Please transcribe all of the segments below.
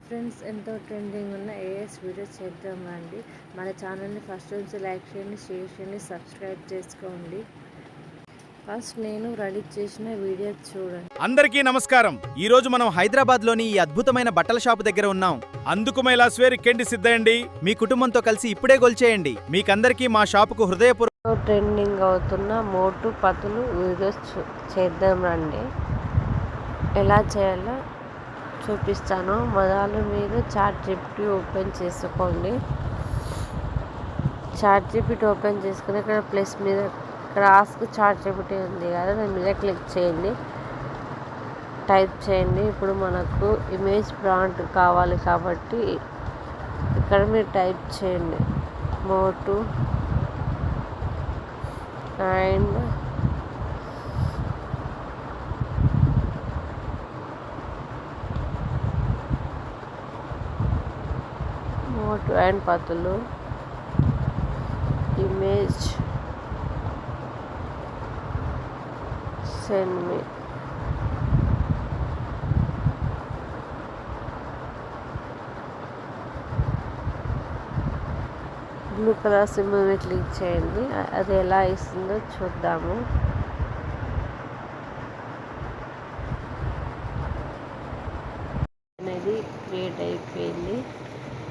Friends ఎంతో trending ఉన్న as videos చేద్దాం రండి. మన ఛానల్ని ఫస్ట్ నుంచి లైక్ చేయండి, షేర్ చేయండి, సబ్స్క్రైబ్ చేసుకోండి. ఫస్ట్ నేను రెడీ చేసిన వీడియో చూడండి. అందరికీ నమస్కారం. ఈ రోజు మనం హైదరాబాద్ లోని ఈ అద్భుతమైన బట్టల షాపు దగ్గర ఉన్నాం. అందుకు మైలాస్వేర్ కెండి సిద్ధయండి. మీ కుటుంబంతో కలిసి ఇప్పుడే గొల్చేయండి. మీకందరికీ మా షాపుకు హృదయపూర్వక ట్రెండింగ్ అవుతున్న మోటు పతులు వీడియోస్ చేద్దాం రండి. ఎలా చేయాలో చూపిస్తాను. మొదలు మీరు చాట్ జీపీటీ ఓపెన్ చేసుకోండి. చాట్ జీపీటీ ఓపెన్ చేసుకుని ఇక్కడ ప్లస్ మీద ఇక్కడ ఆస్క్ చాట్ జీపీటీ ఉంది కదా, దాని మీద క్లిక్ చేయండి. టైప్ చేయండి. ఇప్పుడు మనకు ఇమేజ్ ప్రాంప్ట్ కావాలి కాబట్టి ఇక్కడ మీరు టైప్ చేయండి Motu and Motu and Patlu image send me. Blue colour symbol మీద క్లిక్ చేయండి. అది ఎలా ఇస్తుందో చూద్దాము. అనేది క్రియేట్ అయిపోయింది.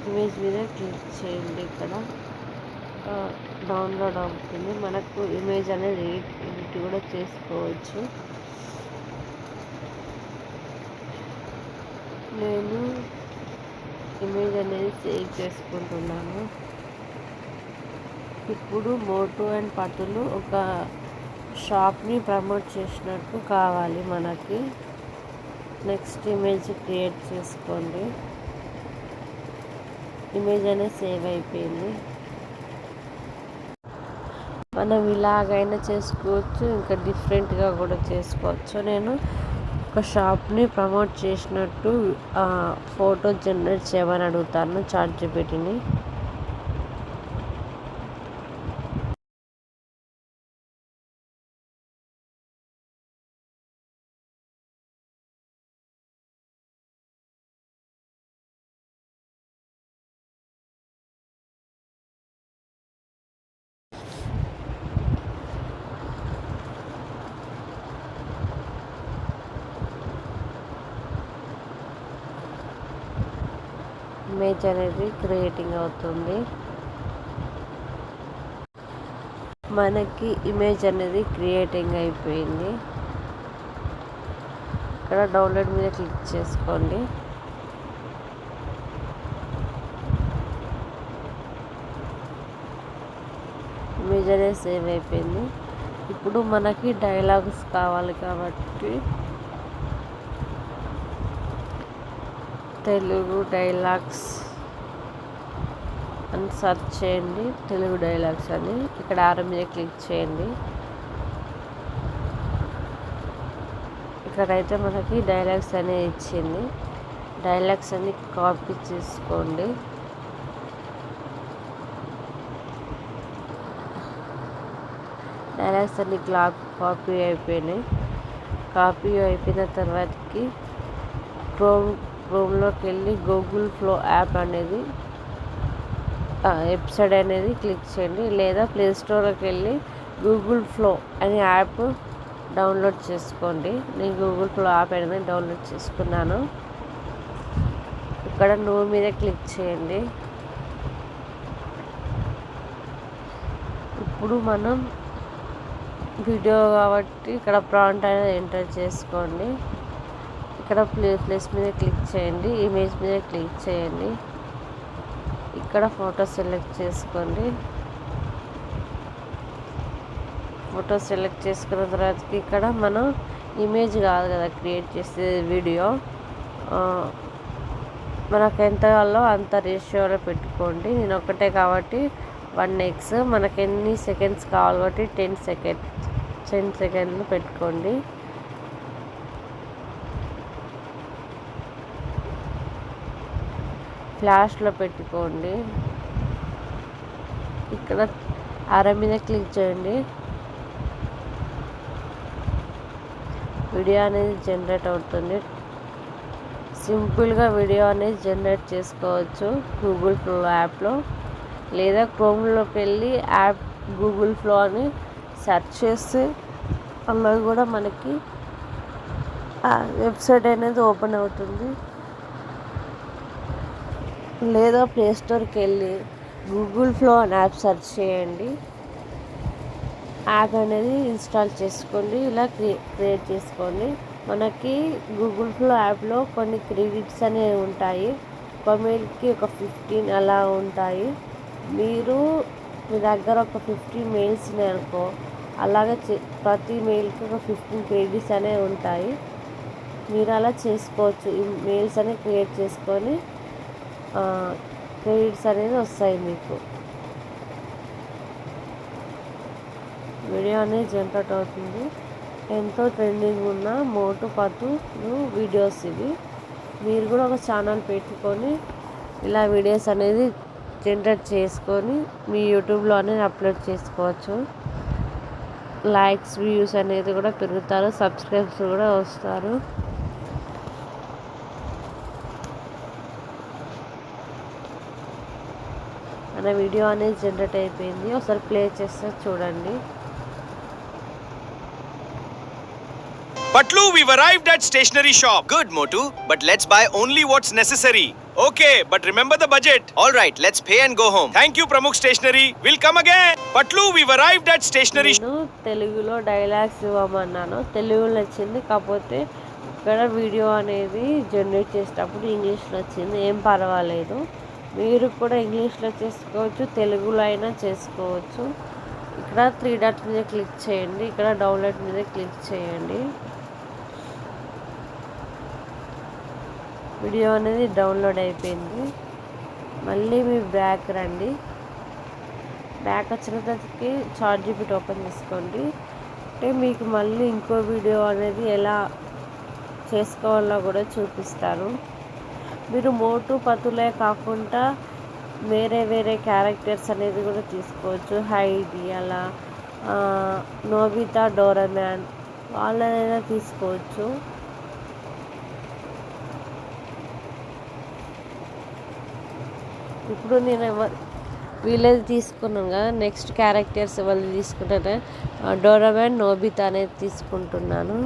ఇమేజ్ మీద క్లిక్ చేయండి. ఇక్కడ డౌన్లోడ్ అవుతుంది. మనకు ఇమేజ్ అనేది ఎడిట్ కూడా చేసుకోవచ్చు. నేను ఇమేజ్ అనేది సేవ్ చేసుకుంటున్నాను. ఇప్పుడు మోటు అండ్ పతులు ఒక షాప్ని ప్రమోట్ చేసినట్టు కావాలి మనకి. నెక్స్ట్ ఇమేజ్ క్రియేట్ చేసుకోండి. ఇమేజ్ అనేది సేవ్ అయిపోయింది. మనం ఇలాగైనా చేసుకోవచ్చు, ఇంకా డిఫరెంట్గా కూడా చేసుకోవచ్చు. నేను ఒక షాప్ని ప్రమోట్ చేసినట్టు ఫోటో జనరేట్ చేయమని అడుగుతాను చాట్ జీపీటీని. ఇమేజ్ అనేది క్రియేటింగ్ అవుతుంది. మనకి ఇమేజ్ అనేది క్రియేటింగ్ అయిపోయింది. ఇక్కడ డౌన్లోడ్ మీద క్లిక్ చేసుకోండి. ఇమేజ్ అనేది సేవ్ అయిపోయింది. ఇప్పుడు మనకి డైలాగ్స్ కావాలి కాబట్టి తెలుగు డైలాగ్స్ అని సెర్చ్ చేయండి. తెలుగు డైలాగ్స్ అని ఇక్కడ ఆరో మీద క్లిక్ చేయండి. ఇక్కడైతే మనకి డైలాగ్స్ అనేది ఇచ్చింది. డైలాగ్స్ అన్ని కాపీ చేసుకోండి. డైలాగ్స్ అన్ని కాపీ అయిపోయినాయి. కాపీ అయిపోయిన తర్వాతకి క్రోమ్లోకి వెళ్ళి గూగుల్ ఫ్లో యాప్ అనేది వెబ్సైట్ అనేది క్లిక్ చేయండి. లేదా ప్లే స్టోర్కి వెళ్ళి గూగుల్ ఫ్లో అనే యాప్ డౌన్లోడ్ చేసుకోండి. నేను గూగుల్ ఫ్లో యాప్ అనేది డౌన్లోడ్ చేసుకున్నాను. ఇక్కడ నో మీద క్లిక్ చేయండి. ఇప్పుడు మనం వీడియో కాబట్టి ఇక్కడ ప్రాంప్ట్ అనేది ఎంటర్ చేసుకోండి. ఇక్కడ ప్లస్ మీద క్లిక్ చేయండి. ఇమేజ్ మీద క్లిక్ చేయండి. ఇక్కడ ఫోటో సెలెక్ట్ చేసుకోండి. ఫోటో సెలెక్ట్ చేసుకున్న తర్వాత ఇక్కడ మనం ఇమేజ్ కాదు కదా క్రియేట్ చేసే వీడియో, మనకు ఎంత కావాలో అంత రేషియోలో పెట్టుకోండి. నేను ఒకటే కాబట్టి 1x, మనకు ఎన్ని సెకండ్స్ కావాలి కాబట్టి 10 సెకండ్లు పెట్టుకోండి. ఫ్లాష్లో పెట్టుకోండి. ఇక్కడ అర మీద క్లిక్ చేయండి. వీడియో అనేది జనరేట్ అవుతుంది. సింపుల్గా వీడియో అనేది జనరేట్ చేసుకోవచ్చు గూగుల్ ఫ్లో యాప్లో, లేదా క్రోమ్లోకి వెళ్ళి యాప్ గూగుల్ ఫ్లో అని సెర్చ్ చేస్తే అలా కూడా మనకి వెబ్సైట్ అనేది ఓపెన్ అవుతుంది. లేదా ప్లేస్టోర్కి వెళ్ళి గూగుల్ ఫ్లో అని యాప్ సెర్చ్ చేయండి. యాప్ అనేది ఇన్స్టాల్ చేసుకోండి. ఇలా క్రియేట్ చేసుకోండి. మనకి గూగుల్ ఫ్లో యాప్లో కొన్ని క్రెడిట్స్ అనేవి ఉంటాయి. ఒక మెయిల్కి ఒక 15 అలా ఉంటాయి. మీ దగ్గర ఒక 15 మెయిల్స్ ఉన్నాయనుకో, అలాగే ప్రతి మెయిల్కి ఒక 15 క్రెడిట్స్ అనేవి ఉంటాయి. మీరు అలా చేసుకోవచ్చు. ఈ మెయిల్స్ అనేవి క్రియేట్ చేసుకొని క్రెడిట్స్ అనేది వస్తాయి మీకు. వీడియో అనేది జనరేట్ అవుతుంది. ఎంతో ట్రెండింగ్ ఉన్న మోటు పతు వీడియోస్ ఇవి. మీరు కూడా ఒక ఛానల్ పెట్టుకొని ఇలా వీడియోస్ అనేది జనరేట్ చేసుకొని మీ యూట్యూబ్లో అనేది అప్లోడ్ చేసుకోవచ్చు. లైక్స్ వ్యూస్ అనేది కూడా పెరుగుతారు, సబ్స్క్రైబ్స్ కూడా వస్తారు. మన వీడియో అనేది జనరేట్ అయిపోయింది. ఒకసారి ప్లే చేస్తే చూడండి. Patlu, we've arrived at stationery shop. Good, Motu, but let's buy only what's necessary. Okay, but remember the budget. All right, let's pay and go home. Thank you, Pramukh Stationery. We'll come again. Patlu, we've arrived at stationery shop. నేను తెలుగులో dialogues ఇవ్వమన్నాను, తెలుగులో వచ్చింది. కాకపోతే ఇక్కడ video అనేది generate చేసేటప్పుడు ఇంగ్లీష్లో వచ్చింది. ఏం పర్వాలేదు, మీరు కూడా ఇంగ్లీష్లో చేసుకోవచ్చు, తెలుగులో అయినా చేసుకోవచ్చు. ఇక్కడ 3 డాట్ మీద క్లిక్ చేయండి. ఇక్కడ డౌన్లోడ్ మీద క్లిక్ చేయండి. వీడియో అనేది డౌన్లోడ్ అయిపోయింది. మళ్ళీ మీ బ్యాక్ రండి. బ్యాక్ వచ్చిన తర్వాతకి ChatGPT ఓపెన్ చేసుకోండి. అంటే మీకు మళ్ళీ ఇంకో వీడియో అనేది ఎలా చేసుకోవాలో కూడా చూపిస్తాను. మీరు మోటు పతులే కాకుండా వేరే క్యారెక్టర్స్ అనేది కూడా తీసుకోవచ్చు. హైడి అలా, నోబితా, డోరామ్యాన్ వాళ్ళనైనా తీసుకోవచ్చు. ఇప్పుడు నేను వీళ్ళది తీసుకున్నాను కదా, నెక్స్ట్ క్యారెక్టర్స్ వాళ్ళు తీసుకుంటాను. డోరామ్యాన్, నోబితా అనేది తీసుకుంటున్నాను.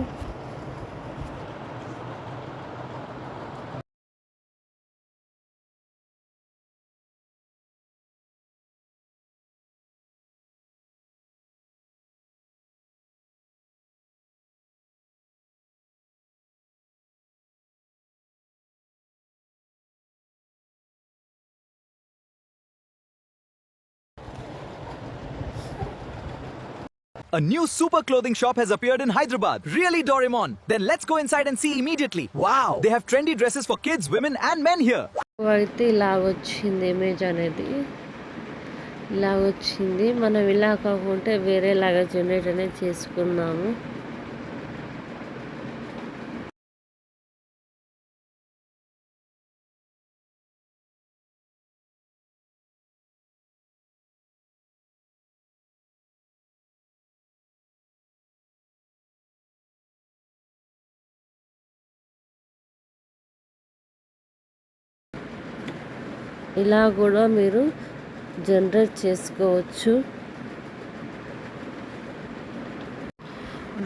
A new super clothing shop has appeared in Hyderabad. Really, Doraemon? Then let's go inside and see immediately. Wow! They have trendy dresses for kids, women and men here. అయితే ఇలా వచ్చింది image అనేది. ఇలా వచ్చింది. మనం ఇలా కాకుంటే వేరేలాగా జనరేట్ అనేది చేసుకున్నాము. ఇలా కూడా మీరు జనరేట్ చేసుకోవచ్చు.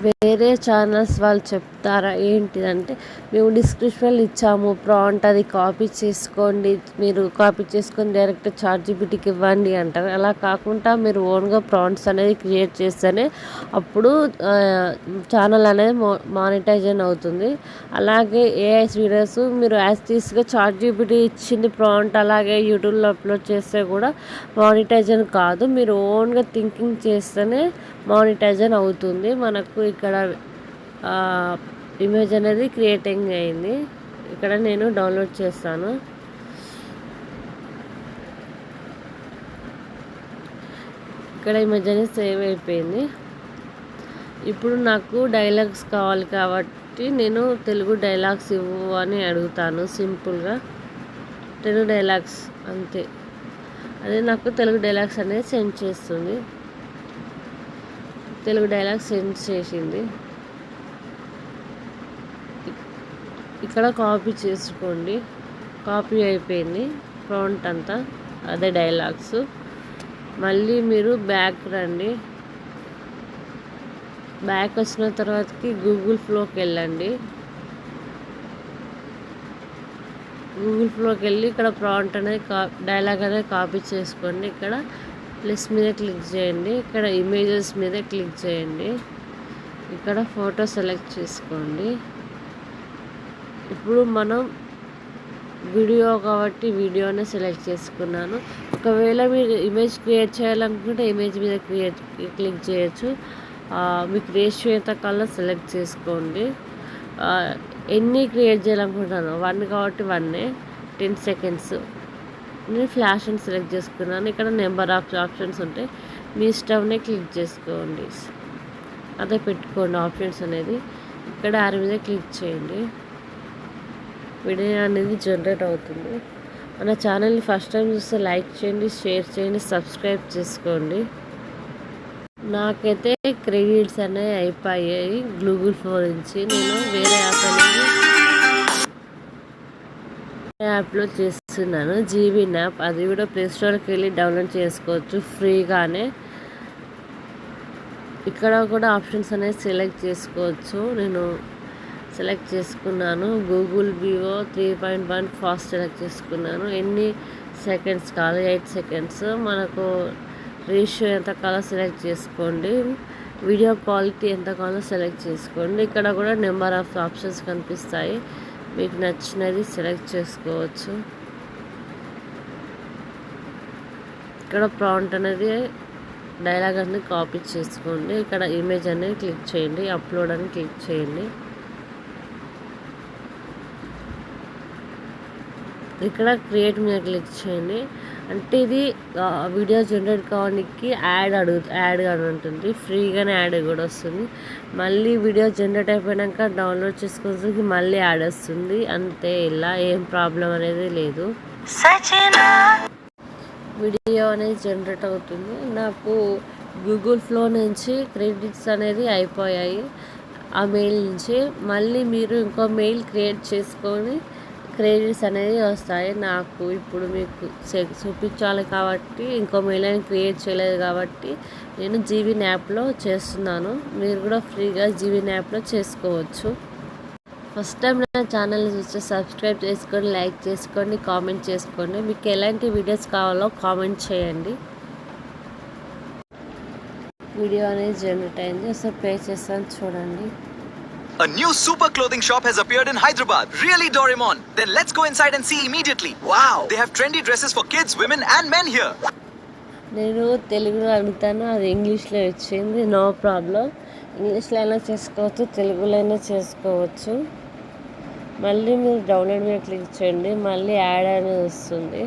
వేరే ఛానల్స్ వాళ్ళు చెప్తారా ఏంటిదంటే, మేము డిస్క్రిప్షన్లో ఇచ్చాము ప్రాంట్, అది కాపీ చేసుకోండి, మీరు కాపీ చేసుకొని డైరెక్ట్ ChatGPTకి ఇవ్వండి అంటారు. అలా కాకుండా మీరు ఓన్గా ప్రాంట్స్ అనేది క్రియేట్ చేస్తేనే అప్పుడు ఛానల్ అనేది మానిటైజేషన్ అవుతుంది. అలాగే ఏఐ వీడియోస్ మీరు యాస్టీస్గా ChatGPT ఇచ్చింది ప్రాంట్ అలాగే యూట్యూబ్లో అప్లోడ్ చేస్తే కూడా మానిటైజేషన్ కాదు. మీరు ఓన్గా థింకింగ్ చేస్తేనే మానిటైజేషన్ అవుతుంది. మనకు ఇక్కడ ఇమేజ్ అనేది క్రియేటింగ్ అయింది. ఇక్కడ నేను డౌన్లోడ్ చేస్తాను. ఇక్కడ ఇమేజ్ అనేది సేవ్ అయిపోయింది. ఇప్పుడు నాకు డైలాగ్స్ కావాలి కాబట్టి నేను తెలుగు డైలాగ్స్ ఇవ్వు అని అడుగుతాను. సింపుల్గా తెలుగు డైలాగ్స్ అంతే. అదే నాకు తెలుగు డైలాగ్స్ అనేది సెండ్ చేస్తుంది. తెలుగు డైలాగ్స్ సెండ్ చేసింది. ఇక్కడ కాపీ చేసుకోండి. కాపీ అయిపోయింది ప్రాంప్ట్ అంతా, అదే డైలాగ్స్. మళ్ళీ మీరు బ్యాక్ రండి. బ్యాక్ వచ్చిన తర్వాతకి గూగుల్ ఫ్లోకి వెళ్ళండి. గూగుల్ ఫ్లోకి వెళ్ళి ఇక్కడ ప్రాంప్ట్ అనేది డైలాగ్ అనేది కాపీ చేసుకోండి. ఇక్కడ ప్లస్ మీద క్లిక్ చేయండి. ఇక్కడ ఇమేజెస్ మీద క్లిక్ చేయండి. ఇక్కడ ఫోటో సెలెక్ట్ చేసుకోండి. ఇప్పుడు మనం వీడియో కాబట్టి వీడియోనే సెలెక్ట్ చేసుకున్నాను. ఒకవేళ మీరు ఇమేజ్ క్రియేట్ చేయాలనుకుంటే ఇమేజ్ మీద క్లిక్ చేయొచ్చు. మీకు రేషియో ఎంత కావాలో సెలెక్ట్ చేసుకోండి. ఎన్ని క్రియేట్ చేయాలనుకుంటున్నాను 1 కాబట్టి 1 10 సెకండ్స్. నేను ఫ్లాష్ అని సెలెక్ట్ చేసుకున్నాను. ఇక్కడ నెంబర్ ఆఫ్ ఆప్షన్స్ ఉంటాయి, మీ ఇష్టంనే క్లిక్ చేసుకోండి. అదే పెట్టుకోండి ఆప్షన్స్ అనేది. ఇక్కడ ఆర్ మీద క్లిక్ చేయండి. వీడియో అనేది జనరేట్ అవుతుంది. మన ఛానల్ని ఫస్ట్ టైం చూస్తే లైక్ చేయండి, షేర్ చేయండి, సబ్స్క్రైబ్ చేసుకోండి. నాకైతే క్రెడిట్స్ అనేవి అయిపోయాయి గూగుల్ ఫ్లో నుంచి. నేను వేరే యాప్లో చేస్తున్నాను, జీబీ యాప్. అది కూడా ప్లే స్టోర్కి వెళ్ళి డౌన్లోడ్ చేసుకోవచ్చు ఫ్రీగానే. ఇక్కడ కూడా ఆప్షన్స్ అనేది సెలెక్ట్ చేసుకోవచ్చు. నేను సెలెక్ట్ చేసుకున్నాను గూగుల్ వివో 3.1 ఫాస్ట్ సెలెక్ట్ చేసుకున్నాను. ఎన్ని సెకండ్స్ కావాలి 8 సెకండ్స్. మనకు రేషియో ఎంత కావాలో సెలెక్ట్ చేసుకోండి. వీడియో క్వాలిటీ ఎంత కావాలో సెలెక్ట్ చేసుకోండి. ఇక్కడ కూడా నెంబర్ ఆఫ్ ఆప్షన్స్ కనిపిస్తాయి, మీకు నచ్చినది సెలెక్ట్ చేసుకోవచ్చు. ఇక్కడ ప్రాంప్ట్ అనేది డైలాగ్ అనేది కాపీ చేసుకోండి. ఇక్కడ ఇమేజ్ అనేది క్లిక్ చేయండి, అప్లోడ్ అని క్లిక్ చేయండి. ఇక్కడ క్రియేట్ మీద క్లిక్ చేయండి. అంటే ఇది వీడియో జనరేట్ కావడానికి యాడ్ అని ఉంటుంది, ఫ్రీగానే యాడ్ కూడా వస్తుంది. మళ్ళీ వీడియో జనరేట్ అయిపోయాక డౌన్లోడ్ చేసుకోవడానికి మళ్ళీ యాడ్ వస్తుంది. అంతే, ఇలా ఏం ప్రాబ్లం అనేది లేదు. వీడియో అనేది జనరేట్ అవుతుంది. నాకు గూగుల్ ఫ్లో నుంచి క్రెడిట్స్ అనేది అయిపోయాయి ఆ మెయిల్ నుంచి. మళ్ళీ మీరు ఇంకో మెయిల్ క్రియేట్ చేసుకొని క్రెడిట్స్ అనేది వస్తాయి. నాకు ఇప్పుడు మీకు చూపించాలి కాబట్టి ఇంకో మెయిల్ అని క్రియేట్ చేయలేదు కాబట్టి నేను జీబీ యాప్లో చేస్తున్నాను. మీరు కూడా ఫ్రీగా జీబీ యాప్లో చేసుకోవచ్చు. ఫస్ట్ టైం నా ఛానల్ని చూస్తే సబ్స్క్రైబ్ చేసుకొని, లైక్ చేసుకోండి, కామెంట్ చేసుకోండి. మీకు ఎలాంటి వీడియోస్ కావాలో కామెంట్ చేయండి. వీడియో అనేది జనరేట్ అయింది, ఒకసారి ప్లే చేస్తాను చూడండి. A new super clothing shop has appeared in Hyderabad. Really, Doraemon? Then let's go inside and see immediately. Wow! They have trendy dresses for kids, women and men here. నేను తెలుగులో అడుగుతాను, అది ఇంగ్లీష్లో వచ్చింది. No problem. ఇంగ్లీష్లో అయినా చేసుకోవచ్చు, తెలుగులో అయినా చేసుకోవచ్చు. మళ్ళీ మీరు డౌన్లోడ్ మీద క్లిక్ చేయండి, మళ్ళీ యాడ్ అనేది వస్తుంది.